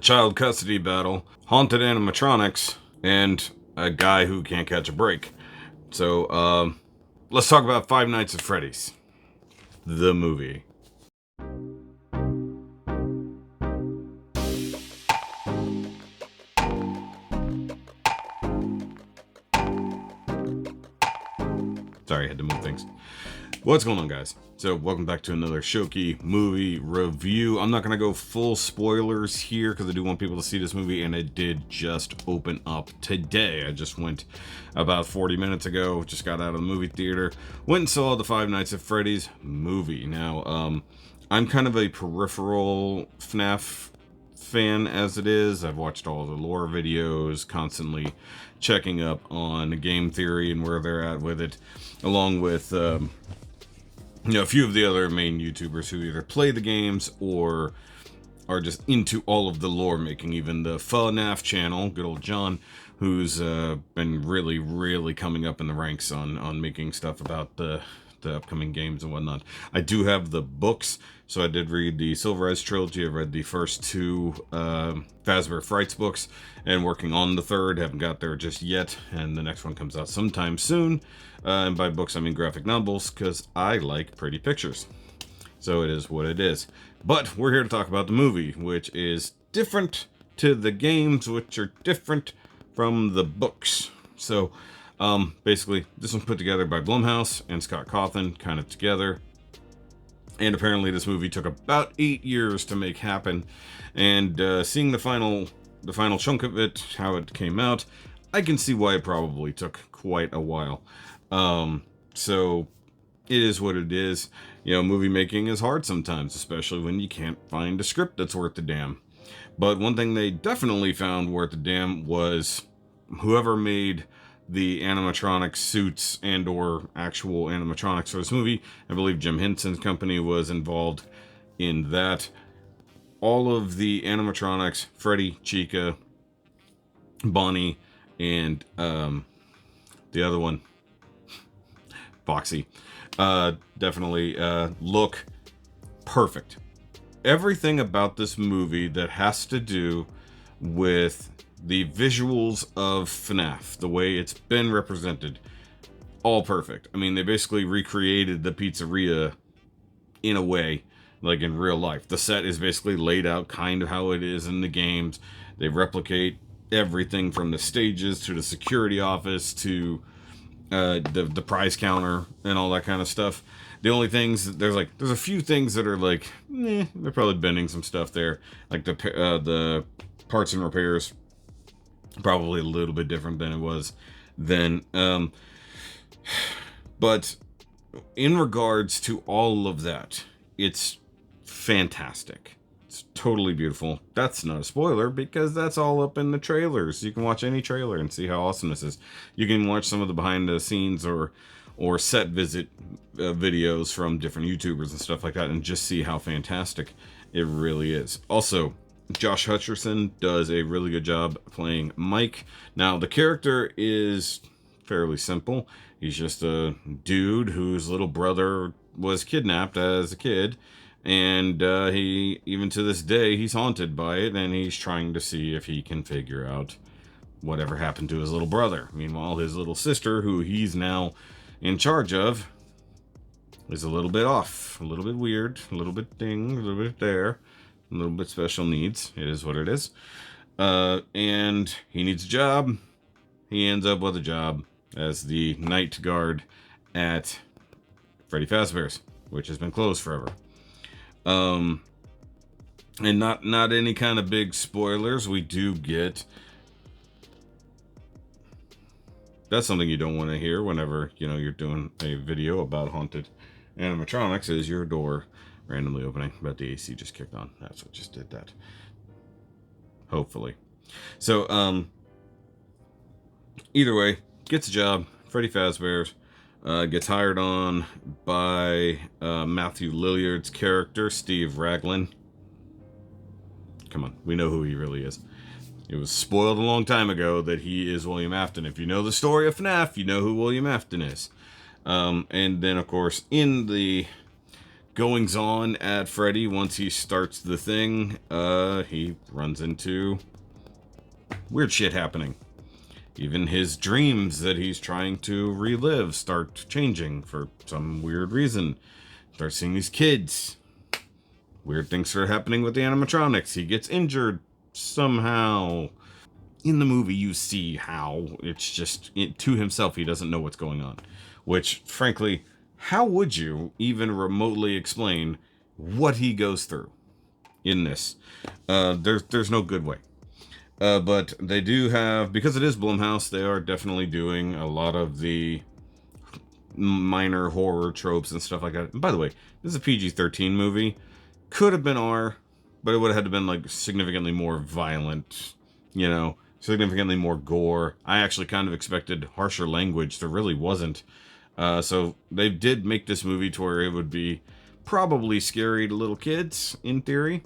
child custody battle, haunted animatronics, and a guy who can't catch a break. So, let's talk about Five Nights at Freddy's, the movie. Sorry, I had to move things. What's going on, guys? So, welcome back to another Shoky movie review. I'm not going to go full spoilers here because I do want people to see this movie, and it did just open up today. I just went about 40 minutes ago, just got out of the movie theater, went and saw the Five Nights at Freddy's movie. Now, I'm kind of a peripheral FNAF fan as it is. I've watched all the lore videos, constantly checking up on game theory and where they're at with it, along with a few of the other main YouTubers who either play the games or are just into all of the lore making. Even the FNAF channel, good old John, who's been really coming up in the ranks on making stuff about the upcoming games and whatnot. I do have the books, so I did read the Silver Eyes trilogy. I read the first two Fazbear Frights books, and working on the third. Haven't got there just yet, and the next one comes out sometime soon. And by books, I mean graphic novels, because I like pretty pictures. So it is what it is. But we're here to talk about the movie, which is different to the games, which are different from the books. So, basically, this one's put together by Blumhouse and Scott Cawthon, kind of together. And apparently this movie took about 8 years to make happen. And seeing the final chunk of it, how it came out, I can see why it probably took quite a while. So it is what it is. Movie making is hard sometimes, especially when you can't find a script that's worth a damn. But one thing they definitely found worth a damn was whoever made the animatronic suits and or actual animatronics for this movie. I believe Jim Henson's company was involved in that. All of the animatronics, Freddy, Chica, Bonnie, and the other one, Foxy, definitely look perfect. Everything about this movie that has to do with the visuals of FNAF, the way it's been represented, all perfect. I mean, they basically recreated the pizzeria in a way, like in real life. The set is basically laid out kind of how it is in the games. They replicate everything from the stages to the security office to the prize counter and all that kind of stuff. The only things, there's a few things that are like, they're probably bending some stuff there. Like the parts and repairs, probably a little bit different than it was then. But in regards to all of that, it's fantastic. It's totally beautiful. That's not a spoiler because that's all up in the trailers. You can watch any trailer and see how awesome this is. You can watch some of the behind the scenes or set visit videos from different YouTubers and stuff like that and just see how fantastic it really is. Also, Josh Hutcherson does a really good job playing Mike. Now, the character is fairly simple. He's just a dude whose little brother was kidnapped as a kid, and he, even to this day, he's haunted by it, and he's trying to see if he can figure out whatever happened to his little brother. Meanwhile, his little sister, who he's now in charge of, is a little bit off, a little bit weird, a little bit ding, a little bit there. A little bit special needs. It is what it is. And he needs a job. He ends up with a job as the night guard at Freddy Fazbear's, which has been closed forever. And not any kind of big spoilers. We do get... That's something you don't want to hear whenever, you're doing a video about haunted animatronics, is your door randomly opening, but the AC just kicked on. That's what just did that. Hopefully. So, either way, gets a job. Freddy Fazbear's gets hired on by Matthew Lilliard's character, Steve Raglan. Come on, we know who he really is. It was spoiled a long time ago that he is William Afton. If you know the story of FNAF, you know who William Afton is. And then, of course, in the goings on at Freddy once he starts the thing. He runs into weird shit happening. Even his dreams that he's trying to relive start changing for some weird reason. Start seeing these kids. Weird things start happening with the animatronics. He gets injured somehow. In the movie, you see how it's just, to himself, he doesn't know what's going on. Which, frankly, how would you even remotely explain what he goes through in this? There's no good way. But they do have, because it is Blumhouse, they are definitely doing a lot of the minor horror tropes and stuff like that. And by the way, this is a PG-13 movie. Could have been R, but it would have had to been like significantly more violent, you know, significantly more gore. I actually kind of expected harsher language. There really wasn't. So they did make this movie to where it would be probably scary to little kids, in theory.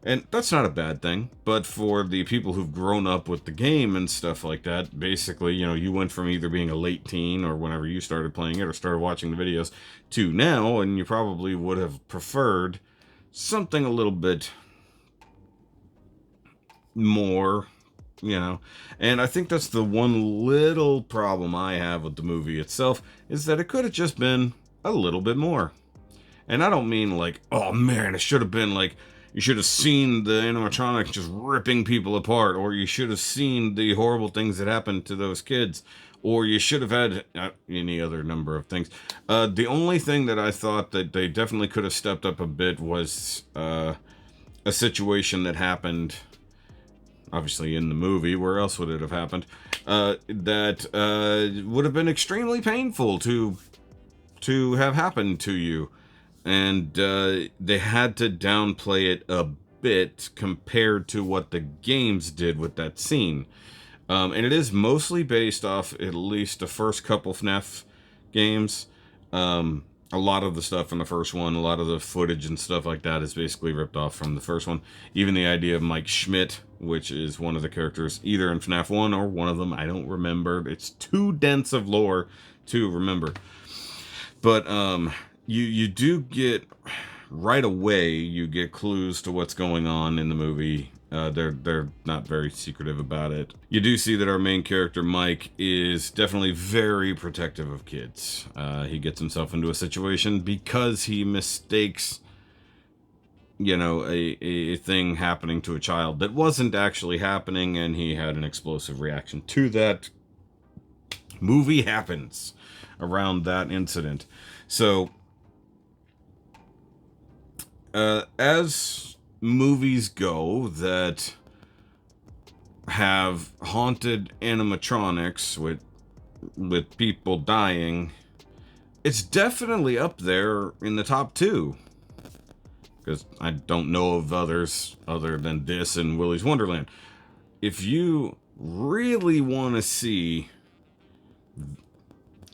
And that's not a bad thing, but for the people who've grown up with the game and stuff like that, basically, you know, you went from either being a late teen or whenever you started playing it or started watching the videos to now, and you probably would have preferred something a little bit more, you know. And I think that's the one little problem I have with the movie itself, is that it could have just been a little bit more. And I don't mean like, oh man, it should have been like, you should have seen the animatronics just ripping people apart, or you should have seen the horrible things that happened to those kids, or you should have had any other number of things. The only thing that I thought that they definitely could have stepped up a bit was a situation that happened, obviously in the movie, where else would it have happened, that would have been extremely painful to have happened to you. And they had to downplay it a bit compared to what the games did with that scene. And it is mostly based off at least the first couple FNAF games. A lot of the stuff in the first one, a lot of the footage and stuff like that is basically ripped off from the first one. Even the idea of Mike Schmidt, which is one of the characters either in FNAF 1 or one of them, I don't remember. It's too dense of lore to remember. But, You do get, right away, you get clues to what's going on in the movie. They're not very secretive about it. You do see that our main character, Mike, is definitely very protective of kids. He gets himself into a situation because he mistakes, you know, a thing happening to a child that wasn't actually happening, and he had an explosive reaction to that. Movie happens around that incident. So, as movies go that have haunted animatronics with people dying, it's definitely up there in the top 2. Because I don't know of others other than this and Willy's Wonderland. If you really want to see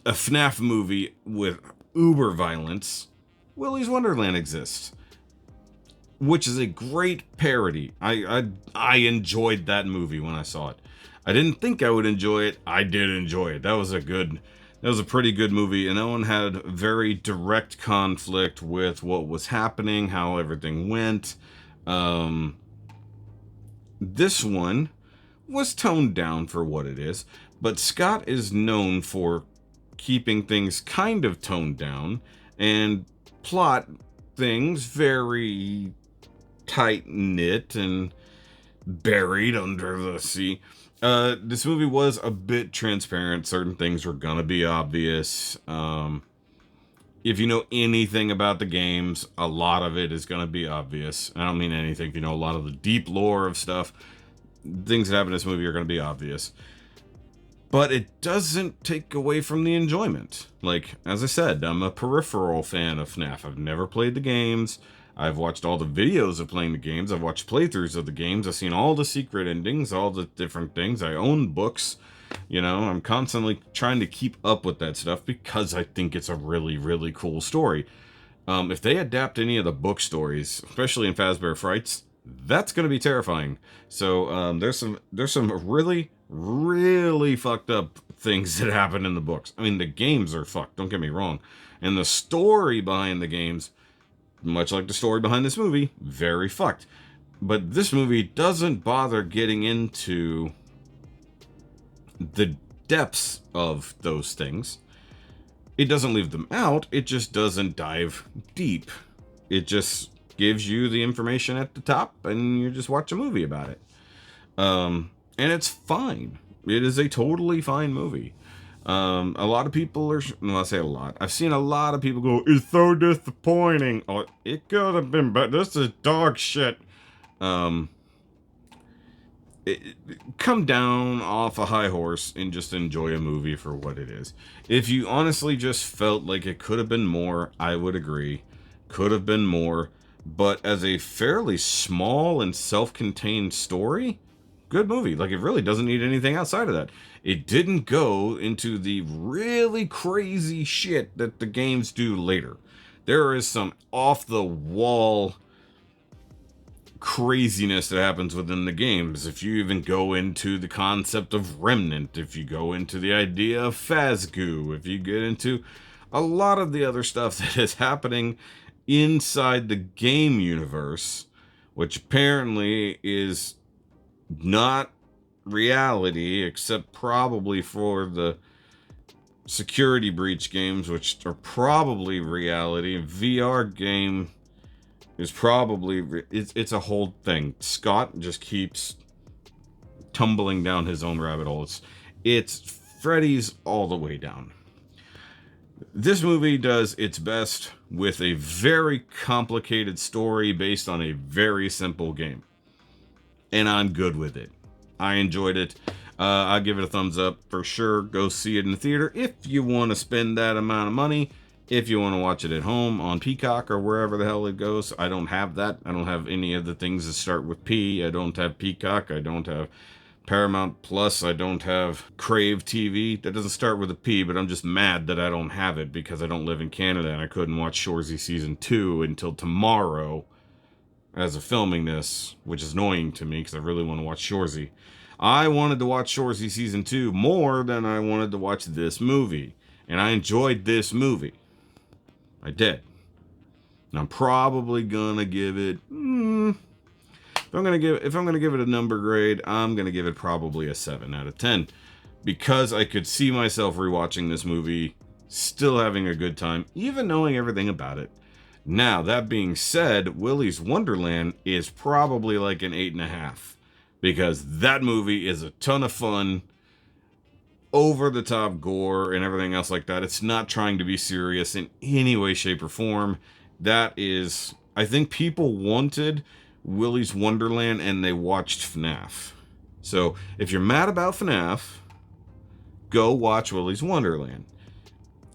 a FNAF movie with uber violence, Willy's Wonderland exists, which is a great parody. I enjoyed that movie when I saw it. I didn't think I would enjoy it. I did enjoy it. That was a pretty good movie, and that one had very direct conflict with what was happening, how everything went. This one was toned down for what it is, but Scott is known for keeping things kind of toned down and plot things very tight-knit and buried under the sea. This movie was a bit transparent. Certain things were gonna be obvious. If you know anything about the games, a lot of it is gonna be obvious. I don't mean anything. If you know a lot of the deep lore of stuff, things that happen in this movie are gonna be obvious. But it doesn't take away from the enjoyment. Like, as I said, I'm a peripheral fan of FNAF. I've never played the games. I've watched all the videos of playing the games. I've watched playthroughs of the games. I've seen all the secret endings, all the different things. I own books. You know, I'm constantly trying to keep up with that stuff because I think it's a really, really cool story. If they adapt any of the book stories, especially in Fazbear Frights, that's going to be terrifying. So there's some really, really fucked up things that happen in the books. I mean, the games are fucked, don't get me wrong. And the story behind the games much like the story behind this movie, very fucked. But this movie doesn't bother getting into the depths of those things. It doesn't leave them out, it just doesn't dive deep. It just gives you the information at the top, and you just watch a movie about it. And it's fine. It is a totally fine movie. A lot of people are, well, I say a lot, I've seen a lot of people go, it's so disappointing. Oh, it could have been better. This is dog shit. Come down off a high horse and just enjoy a movie for what it is. If you honestly just felt like it could have been more, I would agree. Could have been more. But as a fairly small and self-contained story, good movie. Like, it really doesn't need anything outside of that. It didn't go into the really crazy shit that the games do later. There is some off-the-wall craziness that happens within the games. If you even go into the concept of Remnant, if you go into the idea of Phasgoo, if you get into a lot of the other stuff that is happening inside the game universe, which apparently is not reality, except probably for the security breach games, which are probably reality. VR game is probably, it's a whole thing. Scott just keeps tumbling down his own rabbit hole. It's Freddy's all the way down. This movie does its best with a very complicated story based on a very simple game. And I'm good with it. I enjoyed it. I'll give it a thumbs up for sure. Go see it in the theater if you want to spend that amount of money. If you want to watch it at home on Peacock or wherever the hell it goes. I don't have that. I don't have any of the things that start with P. I don't have Peacock. I don't have Paramount Plus. I don't have Crave TV. That doesn't start with a P, but I'm just mad that I don't have it because I don't live in Canada and I couldn't watch Shoresy Season 2 until tomorrow as of filming this, which is annoying to me because I really want to watch Shoresy. I wanted to watch Shoresy Season 2 more than I wanted to watch this movie. And I enjoyed this movie. I did. And I'm probably gonna give it. If I'm gonna give it a number grade, I'm gonna give it probably a 7 out of 10, because I could see myself rewatching this movie, still having a good time, even knowing everything about it. Now that being said, Willy's Wonderland is probably like an 8.5, because that movie is a ton of fun. Over the top gore and everything else like that. It's not trying to be serious in any way, shape, or form. That is, I think people wanted Willy's Wonderland and they watched FNAF. So if you're mad about FNAF, go watch Willy's Wonderland.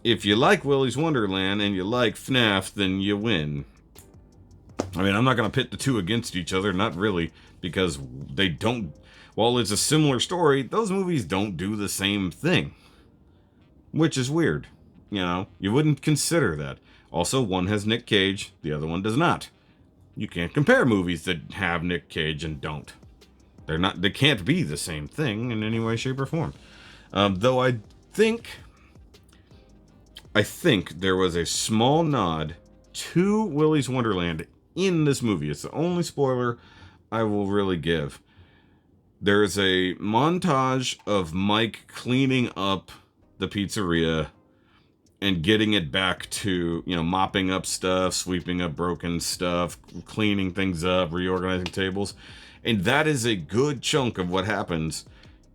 If you like Willy's Wonderland and you like FNAF, then you win. I mean, I'm not going to pit the two against each other, not really, because they don't. While it's a similar story, those movies don't do the same thing. Which is weird. You know, you wouldn't consider that. Also, one has Nick Cage, the other one does not. You can't compare movies that have Nick Cage and don't. They can't be the same thing in any way, shape, or form. Though I think there was a small nod to Willy's Wonderland in this movie. It's the only spoiler I will really give. There's a montage of Mike cleaning up the pizzeria and getting it back to, you know, mopping up stuff, sweeping up broken stuff, cleaning things up, reorganizing tables. And that is a good chunk of what happens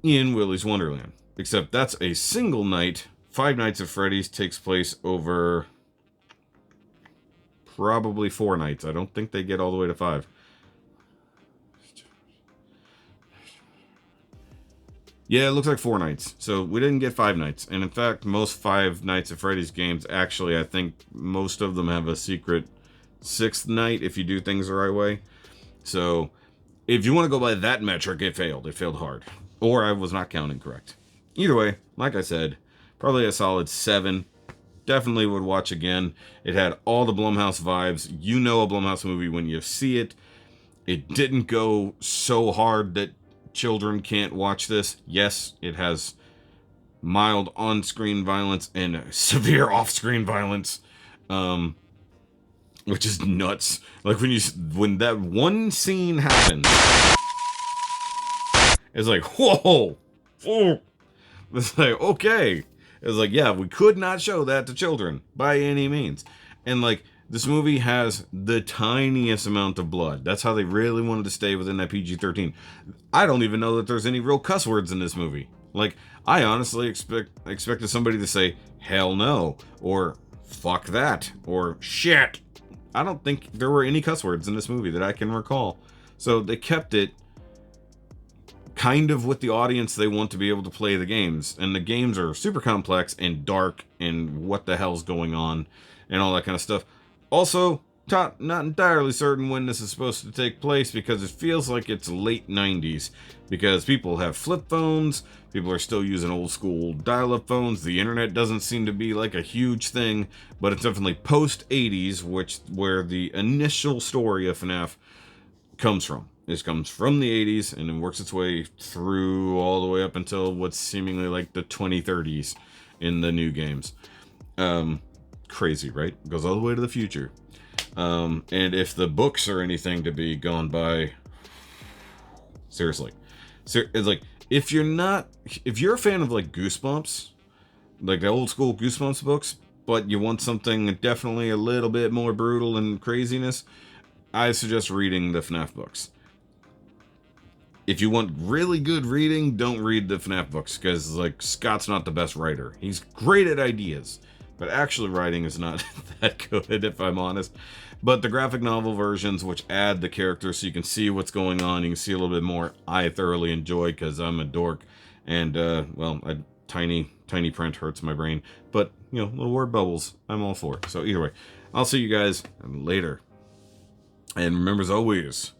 in Willy's Wonderland. Except that's a single night. Five Nights at Freddy's takes place over probably 4 nights. I don't think they get all the way to 5. Yeah, it looks like 4 nights. So we didn't get 5 nights. And in fact, most Five Nights at Freddy's games, actually, I think most of them have a secret 6th night if you do things the right way. So if you want to go by that metric, it failed. It failed hard. Or I was not counting correct. Either way, like I said, probably a solid 7. Definitely would watch again. It had all the Blumhouse vibes. You know a Blumhouse movie when you see it. It didn't go so hard that children can't watch this. Yes, it has mild on-screen violence and severe off-screen violence. which is nuts. Like when that one scene happens, it's like, whoa, whoa. It's like, okay. It's like, yeah, we could not show that to children by any means. And like, this movie has the tiniest amount of blood. That's how they really wanted to stay within that PG-13. I don't even know that there's any real cuss words in this movie. Like, I honestly expected somebody to say, hell no, or fuck that, or shit. I don't think there were any cuss words in this movie that I can recall. So they kept it kind of with the audience they want to be able to play the games. And the games are super complex and dark and what the hell's going on and all that kind of stuff. Also, not entirely certain when this is supposed to take place because it feels like it's late 90s because people have flip phones, people are still using old school dial-up phones, the internet doesn't seem to be like a huge thing, but it's definitely post 80s, where the initial story of FNAF comes from. This comes from the 80s and then works its way through all the way up until what's seemingly like the 2030s in the new games. Crazy, right? Goes all the way to the future. And if the books are anything to be gone by, seriously, it's like, if you're a fan of like Goosebumps, like the old school Goosebumps books, but you want something definitely a little bit more brutal and craziness, I suggest reading the FNAF books. If you want really good reading, don't read the FNAF books, because like Scott's not the best writer. He's great at ideas, but actually writing is not that good, if I'm honest. But the graphic novel versions, which add the characters so you can see what's going on, you can see a little bit more, I thoroughly enjoy because I'm a dork. And, well, a tiny print hurts my brain. But, you know, little word bubbles, I'm all for it. So either way, I'll see you guys later. And remember, as always,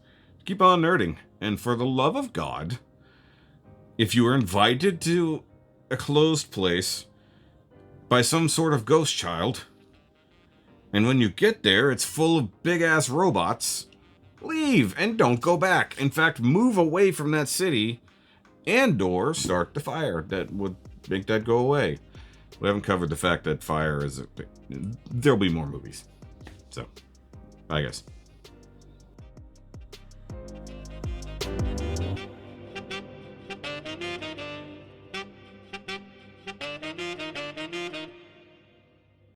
keep on nerding. And for the love of God, if you are invited to a closed place by some sort of ghost child, and when you get there, it's full of big-ass robots, leave and don't go back. In fact, move away from that city and/or start the fire. That would make that go away. We haven't covered the fact that fire is there'll be more movies. So, I guess.